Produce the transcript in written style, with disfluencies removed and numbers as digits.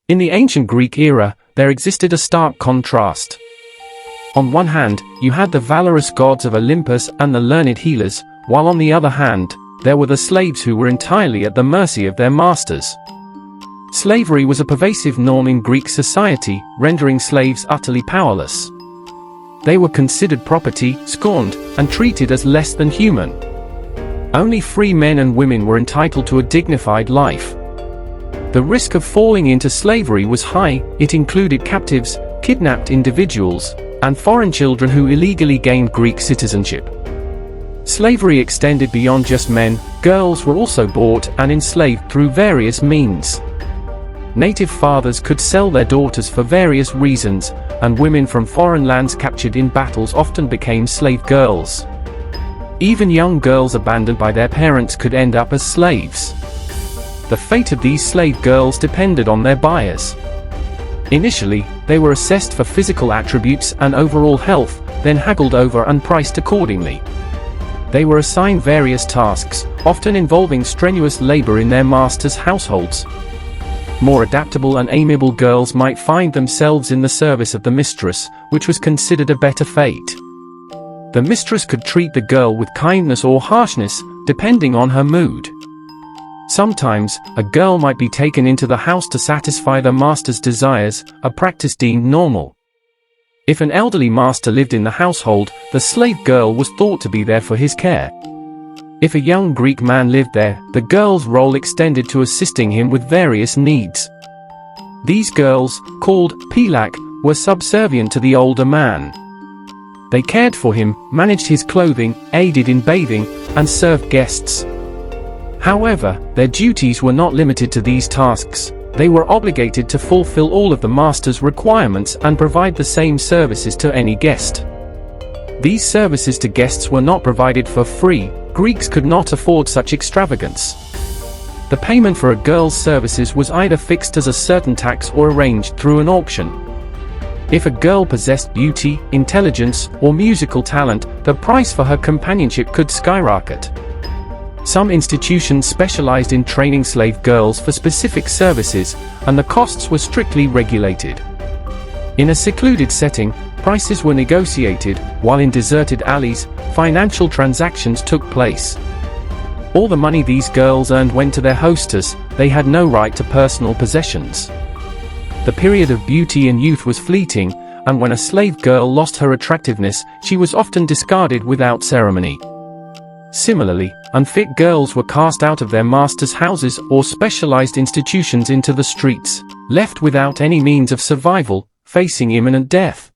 In the ancient Greek era, there existed a stark contrast. On one hand, you had the valorous gods of Olympus and the learned healers, while on the other hand, there were the slaves who were entirely at the mercy of their masters. Slavery was a pervasive norm in Greek society, rendering slaves utterly powerless. They were considered property, scorned, and treated as less than human. Only free men and women were entitled to a dignified life. The risk of falling into slavery was high. It included captives, kidnapped individuals, and foreign children who illegally gained Greek citizenship. Slavery extended beyond just men. Girls were also bought and enslaved through various means. Native fathers could sell their daughters for various reasons, and women from foreign lands captured in battles often became slave girls. Even young girls abandoned by their parents could end up as slaves. The fate of these slave girls depended on their buyers. Initially, they were assessed for physical attributes and overall health, then haggled over and priced accordingly. They were assigned various tasks, often involving strenuous labor in their masters' households. More adaptable and amiable girls might find themselves in the service of the mistress, which was considered a better fate. The mistress could treat the girl with kindness or harshness, depending on her mood. Sometimes, a girl might be taken into the house to satisfy the master's desires, a practice deemed normal. If an elderly master lived in the household, the slave girl was thought to be there for his care. If a young Greek man lived there, the girl's role extended to assisting him with various needs. These girls, called pilak, were subservient to the older man. They cared for him, managed his clothing, aided in bathing, and served guests. However, their duties were not limited to these tasks. They were obligated to fulfill all of the master's requirements and provide the same services to any guest. These services to guests were not provided for free. Greeks could not afford such extravagance. The payment for a girl's services was either fixed as a certain tax or arranged through an auction. If a girl possessed beauty, intelligence, or musical talent, the price for her companionship could skyrocket. Some institutions specialized in training slave girls for specific services, and the costs were strictly regulated. In a secluded setting, prices were negotiated, while in deserted alleys, financial transactions took place. All the money these girls earned went to their hostess. They had no right to personal possessions. The period of beauty and youth was fleeting, and when a slave girl lost her attractiveness, she was often discarded without ceremony. Similarly, unfit girls were cast out of their masters' houses or specialized institutions into the streets, left without any means of survival, facing imminent death.